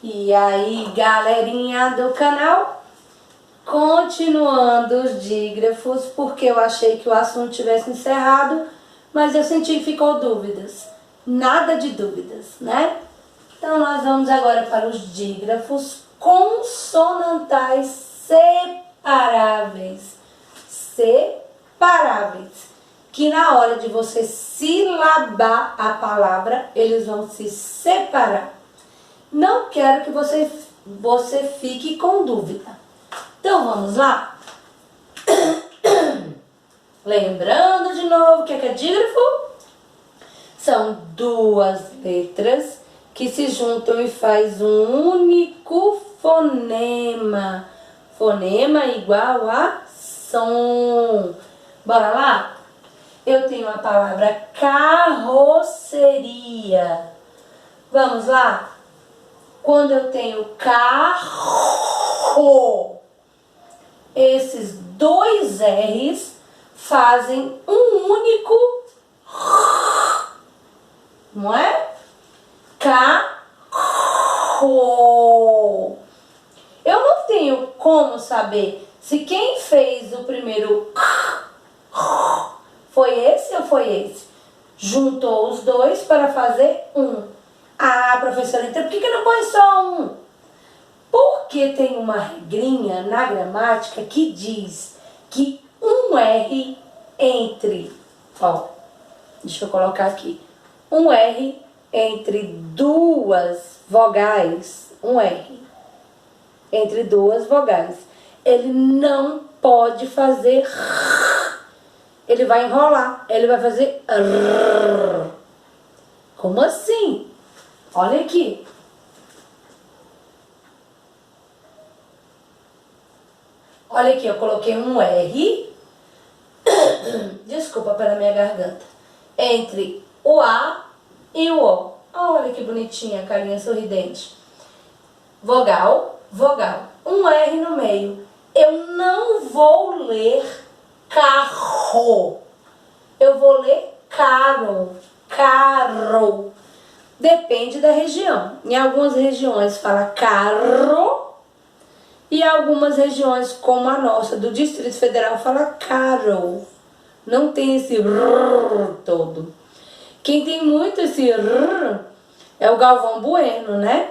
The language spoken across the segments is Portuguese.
E aí, galerinha do canal, continuando os dígrafos, porque eu achei que o assunto tivesse encerrado, mas eu senti que ficou dúvidas. Nada de dúvidas, né? Então, nós vamos agora para os dígrafos consonantais separáveis. Separáveis. Que na hora de você silabar a palavra, eles vão se separar. Não quero que você fique com dúvida. Então, vamos lá? Lembrando de novo o que é dígrafo? São duas letras que se juntam e faz um único fonema. Fonema igual a som. Bora lá? Eu tenho a palavra carroceria. Vamos lá? Quando eu tenho carro, esses dois R's fazem um único, não é? Carro. Eu não tenho como saber se quem fez o primeiro foi esse ou foi esse. Juntou os dois para fazer um. Ah, professora, então por que não põe só um? Porque tem uma regrinha na gramática que diz que um R entre, deixa eu colocar aqui, um R entre duas vogais, um R entre duas vogais, ele não pode fazer, ele vai enrolar, ele vai fazer r. Como assim? Olha aqui. Olha aqui, eu coloquei um R, desculpa pela minha garganta, entre o A e o O. Olha que bonitinha a carinha sorridente. Vogal, vogal. Um R no meio. Eu não vou ler carro. Eu vou ler caro. Caro. Depende da região. Em algumas regiões fala carro. E algumas regiões, como a nossa, do Distrito Federal, fala caro. Não tem esse rrr todo. Quem tem muito esse rrr é o Galvão Bueno, né?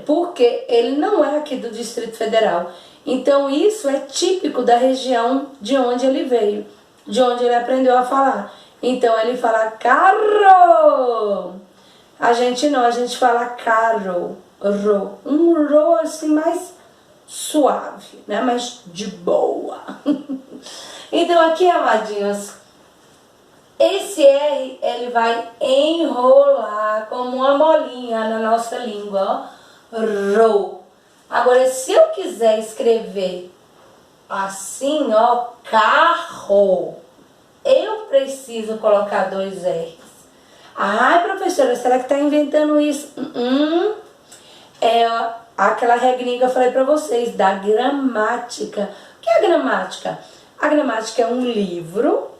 Porque ele não é aqui do Distrito Federal. Então isso é típico da região de onde ele veio, de onde ele aprendeu a falar. Então ele fala carro. A gente não, a gente fala caro, ro. Um ro assim mais suave, né? Mas de boa. Então aqui, amadinhos, esse R, ele vai enrolar como uma molinha na nossa língua, ó. Ro. Agora, se eu quiser escrever assim, ó, carro, eu preciso colocar dois R's. Ai, professora, será que está inventando isso? É aquela regrinha que eu falei para vocês, da gramática. O que é a gramática? A gramática é um livro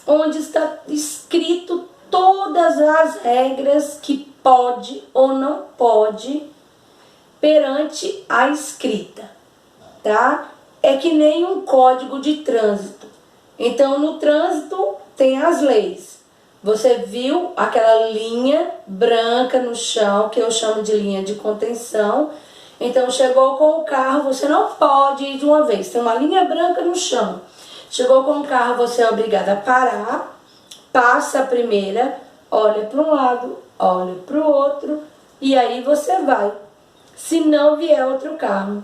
onde está escrito todas as regras que pode ou não pode perante a escrita, tá? É que nem um código de trânsito. Então, no trânsito tem as leis. Você viu aquela linha branca no chão, que eu chamo de linha de contenção. Então, chegou com o carro, você não pode ir de uma vez. Tem uma linha branca no chão. Chegou com o carro, você é obrigada a parar, passa a primeira, olha para um lado, olha para o outro, e aí você vai. Se não vier outro carro.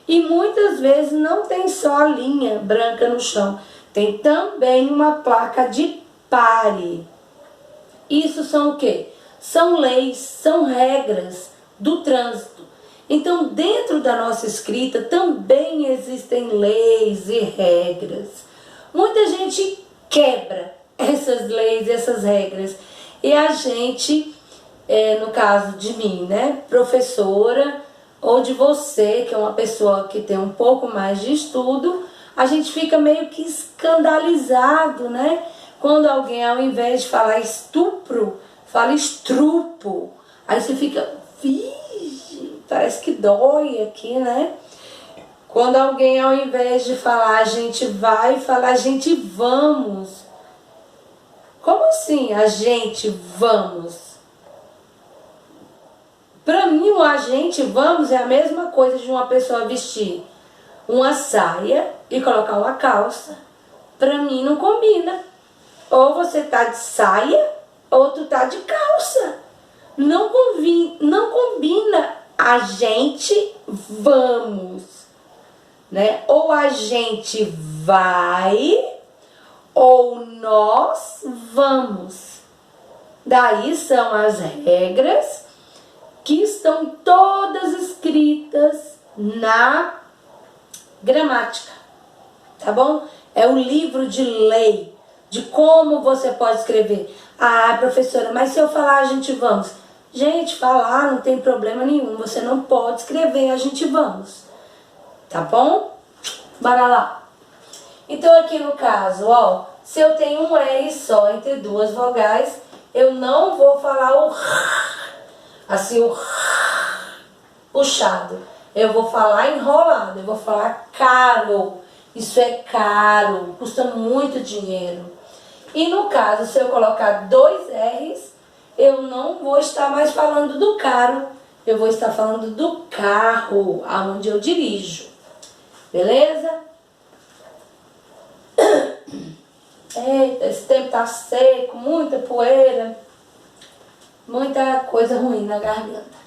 E muitas vezes não tem só a linha branca no chão. Tem também uma placa de pare. Isso são o quê? São leis, são regras do trânsito. Então, dentro da nossa escrita também existem leis e regras. Muita gente quebra essas leis, essas regras. E a gente, no caso de mim, né, professora, ou de você, que é uma pessoa que tem um pouco mais de estudo, a gente fica meio que escandalizado, né? Quando alguém, ao invés de falar estupro, fala estrupo. Aí você fica, parece que dói aqui, né? Quando alguém, ao invés de falar a gente vai, fala a gente vamos. Como assim a gente vamos? Para mim, o a gente vamos é a mesma coisa de uma pessoa vestir uma saia e colocar uma calça. Para mim não combina. Ou você tá de saia ou tu tá de calça. Não combina a gente vamos, né? Ou a gente vai ou nós vamos. Daí são as regras que estão todas escritas na gramática, tá bom? É o livro de lei, de como você pode escrever. Ah, professora, mas se eu falar a gente vamos? Gente, falar não tem problema nenhum, você não pode escrever a gente vamos, tá bom? Bora lá. Então aqui no caso, ó, se eu tenho um R só entre duas vogais, eu não vou falar o assim, o puxado. Eu vou falar enrolado, eu vou falar caro. Isso é caro, custa muito dinheiro. E no caso, se eu colocar dois R's, eu não vou estar mais falando do caro, eu vou estar falando do carro, aonde eu dirijo. Beleza? Eita, esse tempo tá seco, muita poeira, muita coisa ruim na garganta.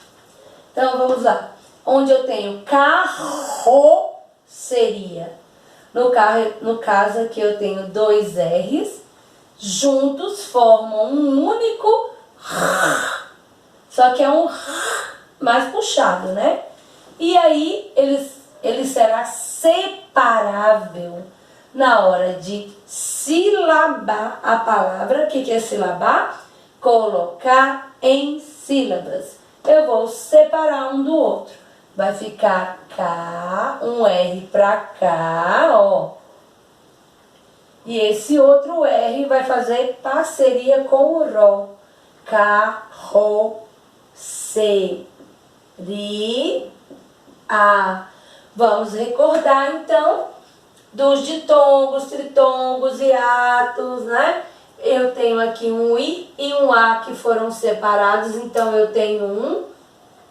Então vamos lá. Onde eu tenho carroceria. No caso aqui eu tenho dois R's, juntos formam um único R. Só que é um R mais puxado, né? E aí ele será separável na hora de silabar a palavra. O que é silabar? Colocar em sílabas. Eu vou separar um do outro. Vai ficar cá, um R pra cá, ó. E esse outro R vai fazer parceria com o RO. Carroceria. Vamos recordar então dos ditongos, tritongos, hiatos, né? Eu tenho aqui um I e um A que foram separados, então eu tenho um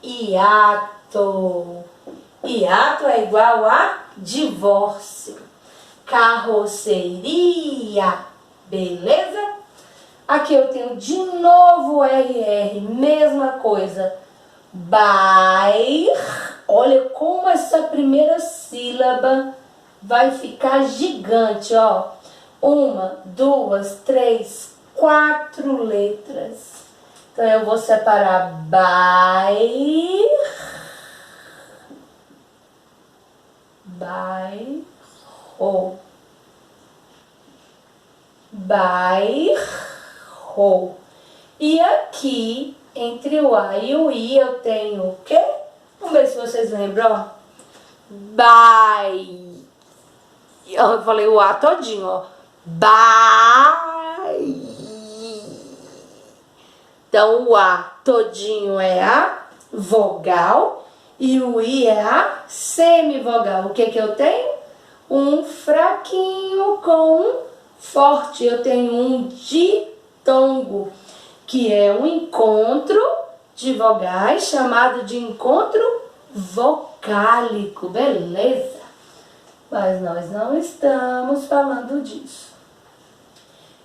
hiato. Hiato é igual a divórcio. Carroceria, beleza? Aqui eu tenho de novo RR, mesma coisa. Olha como essa primeira sílaba vai ficar gigante, ó. 1, 2, 3, 4 letras. Então eu vou separar bairro. E aqui, entre o A e o I, eu tenho o quê? Vamos ver se vocês lembram, ó. Eu falei o A todinho, ó. Então, o A todinho é a vogal e o I é a semivogal. O que eu tenho? Um fraquinho com um forte. Eu tenho um ditongo, que é um encontro de vogais chamado de encontro vocálico. Beleza? Mas nós não estamos falando disso.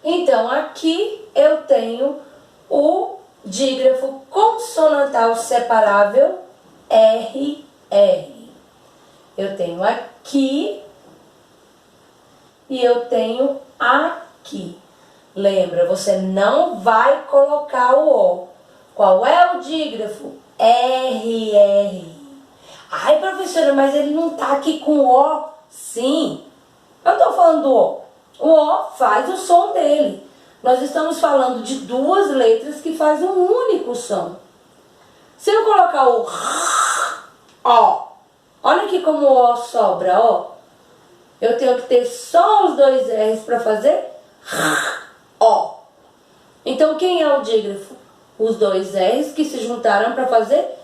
Então, aqui eu tenho o dígrafo consonantal separável RR. Eu tenho aqui e eu tenho aqui. Lembra, você não vai colocar o O. Qual é o dígrafo? RR. Ai, professora, mas ele não tá aqui com O. Sim, eu tô falando do O. O O faz o som dele. Nós estamos falando de duas letras que fazem um único som. Se eu colocar o O, olha aqui como o O sobra, ó. Eu tenho que ter só os dois R's para fazer O. Então, quem é o dígrafo? Os dois R's que se juntaram para fazer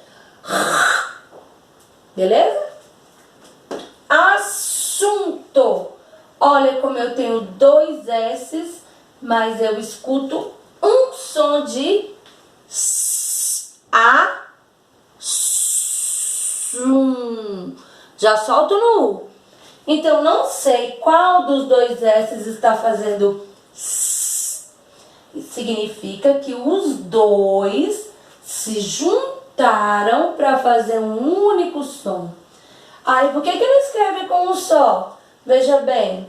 Beleza? Assunto. Olha como eu tenho 2 S's, mas eu escuto um som de S, A, sum. Já solto no U. Então, não sei qual dos 2 S's está fazendo S. Significa que os 2 se juntaram para fazer um único som. Aí, por que não escreve com um só? Veja bem,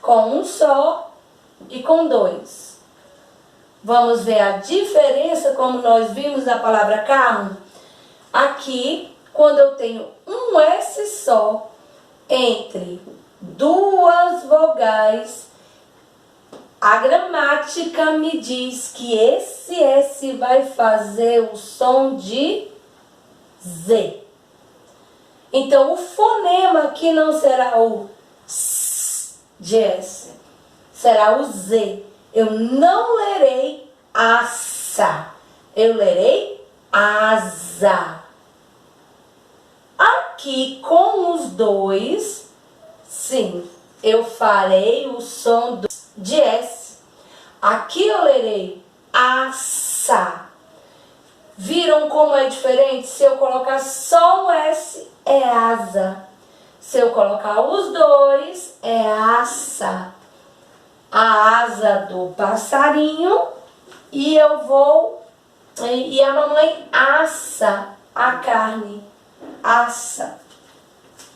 com um só e com 2. Vamos ver a diferença, como nós vimos na palavra carro. Aqui, quando eu tenho um S só entre 2 vogais, a gramática me diz que esse S vai fazer o som de Z. Então, o fonema aqui não será o S de S, será o Z. Eu não lerei assa, eu lerei asa. Aqui, com os 2, sim, eu farei o som de S. Aqui eu lerei assa. Viram como é diferente? Se eu colocar só um S, é asa. Se eu colocar os 2, é assa. A asa do passarinho e a mamãe assa a carne. Assa.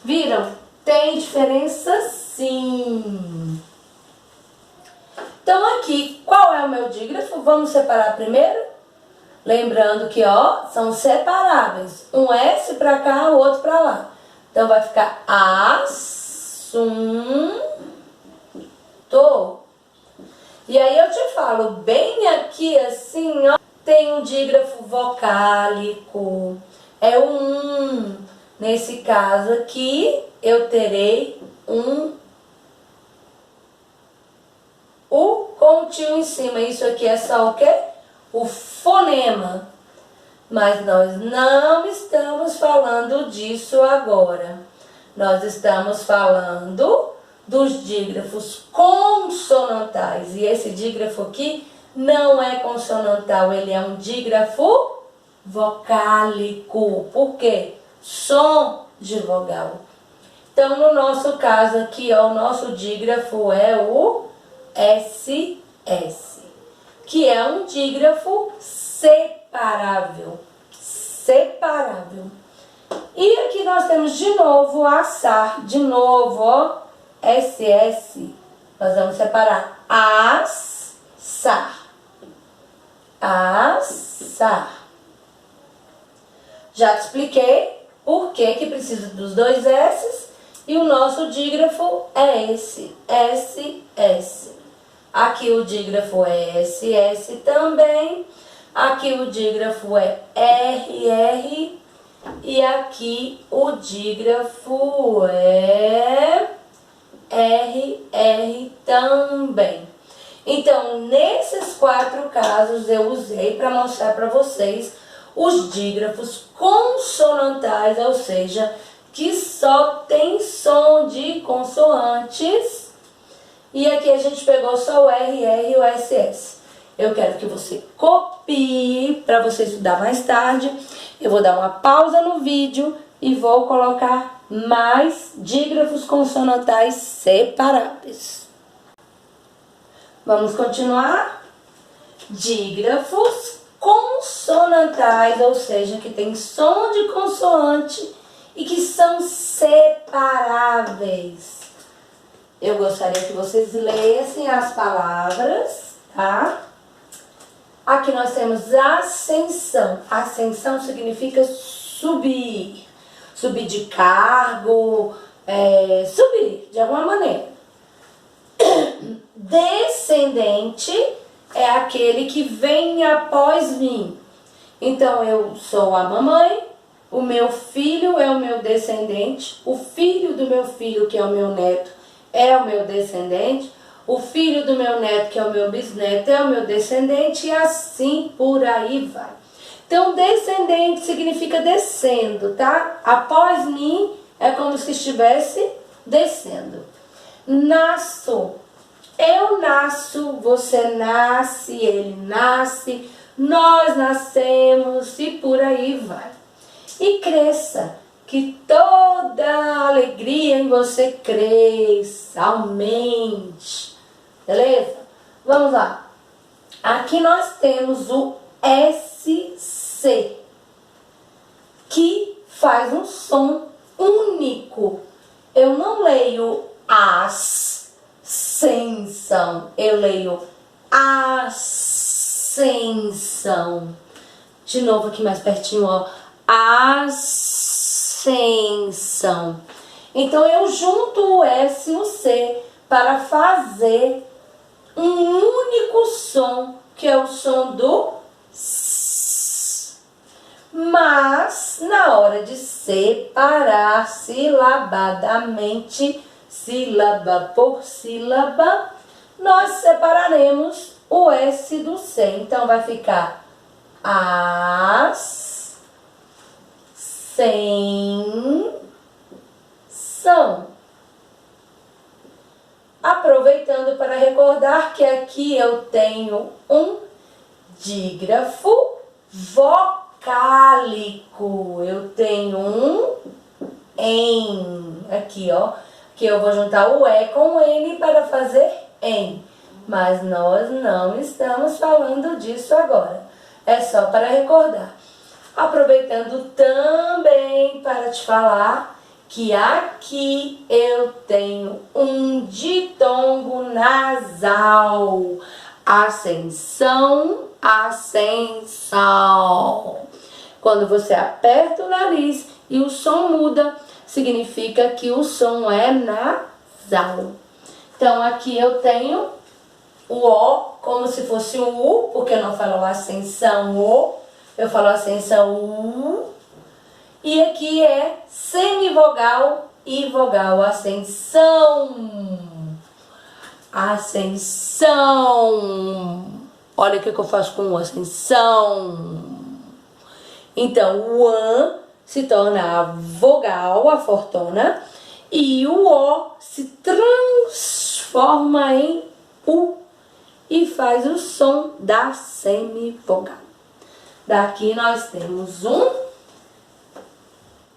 Viram? Tem diferença sim. Então aqui, qual é o meu dígrafo? Vamos separar primeiro? Lembrando que, ó, são separáveis. Um S pra cá, o outro pra lá. Então vai ficar assunto. E aí eu te falo, bem aqui assim, ó, tem um dígrafo vocálico. É um. Nesse caso aqui, eu terei um U com o tio em cima. Isso aqui é só o quê? O fonema. Mas nós não estamos falando disso agora. Nós estamos falando dos dígrafos consonantais. E esse dígrafo aqui não é consonantal, ele é um dígrafo vocálico. Por quê? Som de vogal. Então, no nosso caso aqui, ó, o nosso dígrafo é o SS, que é um dígrafo separável. Separável. E aqui nós temos de novo assar, de novo, ó, SS. Nós vamos separar assar. Assar. Já te expliquei por que precisa dos 2 S's e o nosso dígrafo é esse, SS. Aqui o dígrafo é SS também. Aqui o dígrafo é RR. E aqui o dígrafo é RR também. Então, nesses 4 casos eu usei para mostrar para vocês os dígrafos consonantais, ou seja, que só tem som de consoantes. E aqui a gente pegou só o RR e o SS. Eu quero que você copie para você estudar mais tarde. Eu vou dar uma pausa no vídeo e vou colocar mais dígrafos consonantais separáveis. Vamos continuar? Dígrafos consonantais, ou seja, que tem som de consoante e que são separáveis. Eu gostaria que vocês lessem as palavras, tá? Aqui nós temos ascensão. Ascensão significa subir. Subir de cargo, subir de alguma maneira. Descendente é aquele que vem após mim. Então, eu sou a mamãe, o meu filho é o meu descendente, o filho do meu filho, que é o meu neto, é o meu descendente, o filho do meu neto, que é o meu bisneto, é o meu descendente, e assim por aí vai. Então, descendente significa descendo, tá? Após mim, é como se estivesse descendo. Nasço. Eu nasço, você nasce, ele nasce, nós nascemos e por aí vai. E cresça, que toda alegria em você cresça, aumente. Beleza? Vamos lá. Aqui nós temos o SC, que faz um som único. Eu não leio ascensão, eu leio ascensão. De novo aqui mais pertinho, ó. Ascensão. Então eu junto o S e o C para fazer um único som, que é o som do S. Mas na hora de separar silabadamente, sílaba por sílaba, nós separaremos o S do C. Então vai ficar as, sem, são. Aproveitando para recordar que aqui eu tenho um dígrafo vocálico. Eu tenho um em, aqui ó, que eu vou juntar o E com o N para fazer em. Mas nós não estamos falando disso agora. É só para recordar. Aproveitando também para te falar que aqui eu tenho um ditongo nasal. Ascensão, ascensão. Quando você aperta o nariz e o som muda, significa que o som é nasal. Então aqui eu tenho o O como se fosse um U, porque eu não falo ascensão O, eu falo ascensão U. E aqui é semivogal e vogal. Ascensão. Ascensão. Olha o que eu faço com o ascensão. Então, o an se torna a vogal, a fortona, e o O se transforma em U e faz o som da semivogal. Daqui nós temos um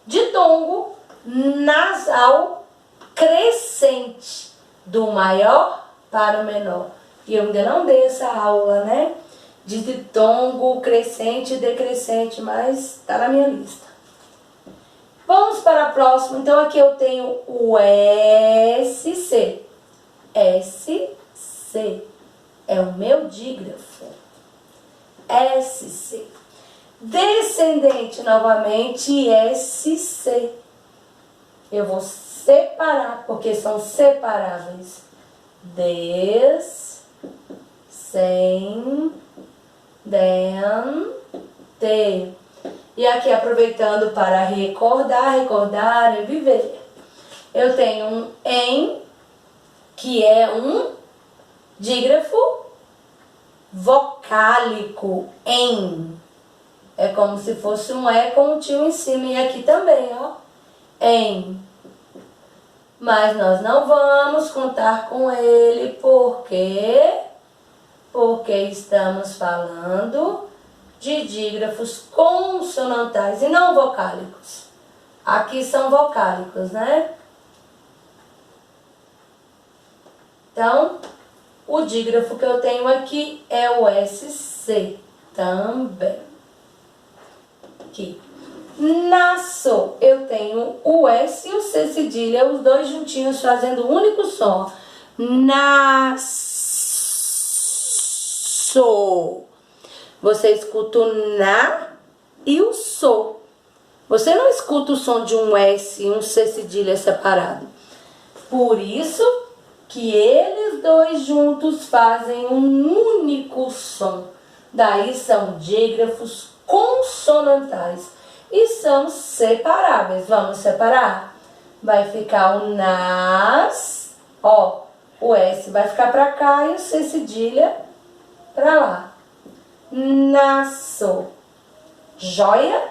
ditongo nasal crescente, do maior para o menor. E eu ainda não dei essa aula, né? De ditongo crescente e decrescente, mas tá na minha lista. Vamos para a próxima. Então aqui eu tenho o SC. SC é o meu dígrafo. SC. Descendente novamente, SC. Eu vou separar, porque são separáveis. Descendente. E aqui aproveitando para recordar e viver. Eu tenho um em, que é um dígrafo vocálico, em. É como se fosse um E com um tio em cima. E aqui também, ó. Em. Mas nós não vamos contar com ele. Por quê? Porque estamos falando de dígrafos consonantais e não vocálicos. Aqui são vocálicos, né? Então, o dígrafo que eu tenho aqui é o SC também. Aqui. Nasço, eu tenho o S e o C cedilha, os dois juntinhos fazendo um único som. Nasço. Você escuta o na e o so. Você não escuta o som de um S e um C cedilha separado. Por isso que eles dois juntos fazem um único som. Daí são dígrafos consonantais e são separáveis. Vamos separar? Vai ficar o nas, ó, o S vai ficar para cá e o C cedilha para lá. Nasço. Joia?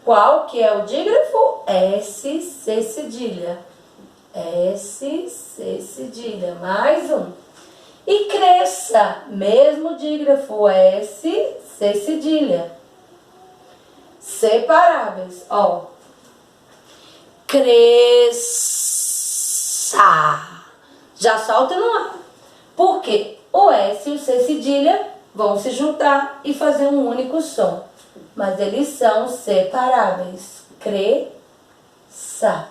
Qual que é o dígrafo? S, C cedilha. S, C cedilha. Mais um. E cresça, mesmo dígrafo, S, C cedilha. Separáveis, ó. Cresça. Já solta no ar. Por quê? O S e o C cedilha vão se juntar e fazer um único som. Mas eles são separáveis. Cresça.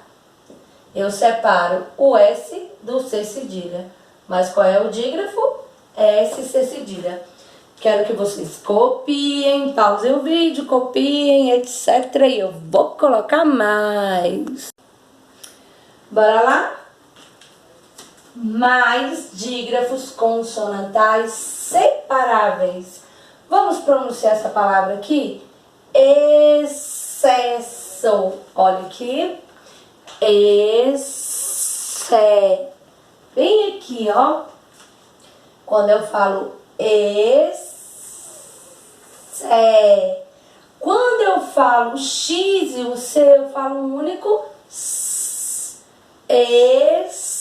Eu separo o S do C cedilha. Mas qual é o dígrafo? S, C cedilha. Quero que vocês copiem, pausem o vídeo, copiem, etc. E eu vou colocar mais. Bora lá? Mais dígrafos consonantais separáveis. Vamos pronunciar essa palavra aqui? Excesso. Olha aqui. Bem aqui, ó. Quando eu falo quando eu falo X e o C, eu falo um único S.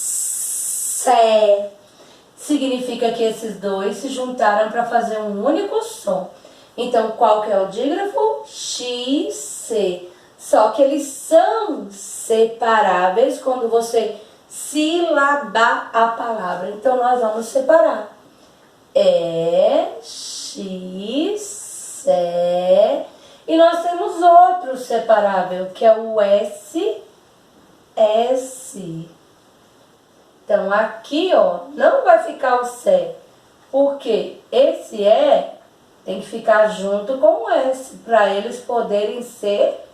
Significa que esses dois se juntaram para fazer um único som. Então, qual que é o dígrafo? X, C. Só que eles são separáveis quando você silabar a palavra. Então, nós vamos separar. X, C. E nós temos outro separável, que é o S, S. Então, aqui, ó, não vai ficar o C, porque esse E tem que ficar junto com o S, para eles poderem ser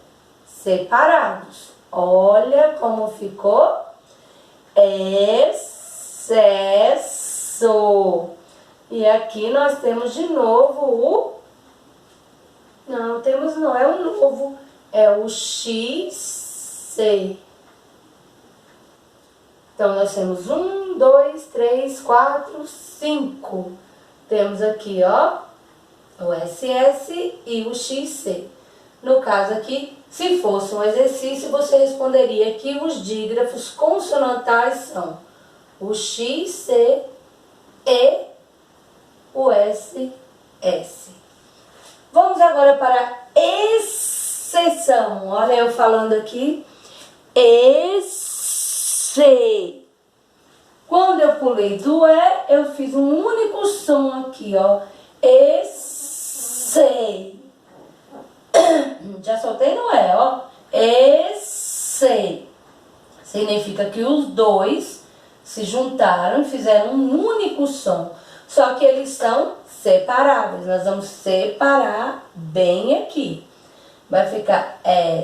separados. Olha como ficou. Excesso. E aqui nós temos de novo o... Não, temos não, é o novo. É o XC. Então, nós temos 1, 2, 3, 4, 5. Temos aqui, ó, o SS e o XC. No caso aqui, se fosse um exercício, você responderia que os dígrafos consonantais são o XC e o SS. Vamos agora para a exceção. Olha eu falando aqui. Quando eu pulei do E, eu fiz um único som aqui, ó. Já soltei no E, ó. Significa que os dois se juntaram e fizeram um único som. Só que eles são separáveis. Nós vamos separar bem aqui. Vai ficar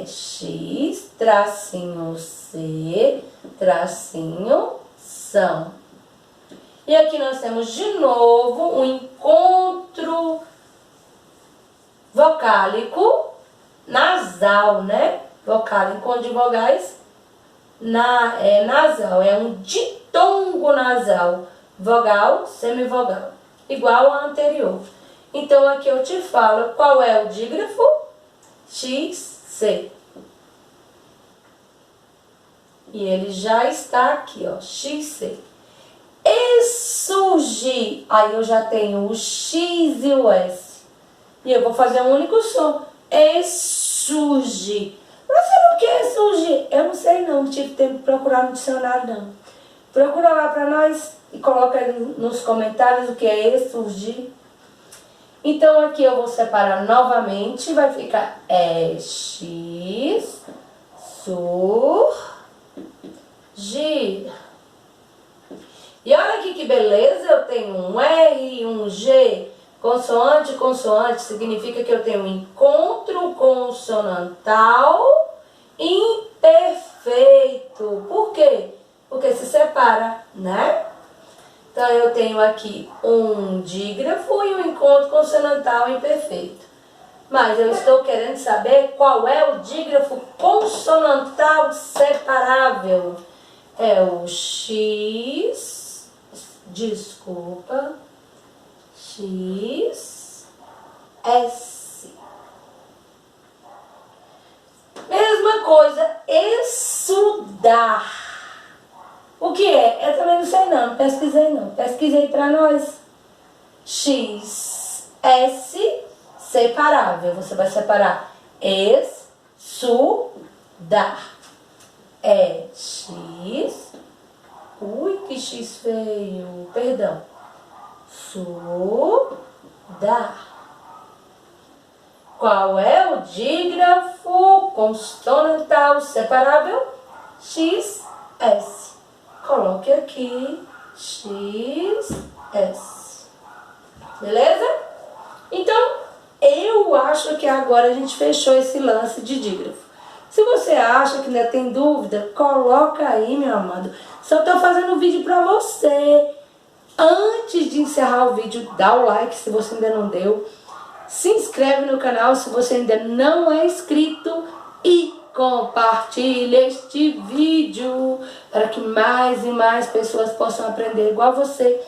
X, tracinho C, tracinho são. E aqui nós temos de novo um encontro vocálico nasal, né? Vocal, encontro de vogais nasal. É um ditongo nasal. Vogal, semivogal. Igual ao anterior. Então aqui eu te falo qual é o dígrafo. XC. E ele já está aqui, ó, XC. E surgir, aí eu já tenho o X e o S. E eu vou fazer um único som. E surgir. Professor, o que é surgir? Eu não sei não, tive tempo de procurar no dicionário não. Procura lá para nós e coloca aí nos comentários o que é surgir. Então, aqui eu vou separar novamente, vai ficar X, surgir. E olha aqui que beleza, eu tenho um R e um G, consoante, consoante, significa que eu tenho um encontro consonantal imperfeito. Por quê? Porque se separa, né? Então, eu tenho aqui um dígrafo e um encontro consonantal imperfeito. Mas eu estou querendo saber qual é o dígrafo consonantal separável. É o X, desculpa, X, S. Mesma coisa, estudar. O que é? Eu também não sei não, pesquisei não. Pesquisei pra nós. X, S, separável. Você vai separar estudar. É X. Ui, que X feio. Perdão. Sudar. Qual é o dígrafo consonantal separável? X, S. Coloque aqui X, S. Beleza? Então, eu acho que agora a gente fechou esse lance de dígrafo. Se você acha que ainda tem dúvida, coloca aí, meu amado. Só estou fazendo o vídeo para você. Antes de encerrar o vídeo, dá o like se você ainda não deu. Se inscreve no canal se você ainda não é inscrito. E compartilhe este vídeo para que mais e mais pessoas possam aprender igual você.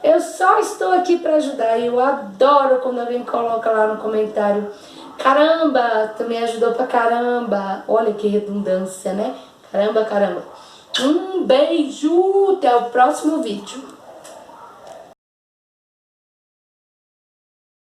Eu só estou aqui para ajudar e eu adoro quando alguém coloca lá no comentário: caramba, tu me ajudou pra caramba. Olha que redundância, né? Caramba, caramba. Um beijo, até o próximo vídeo.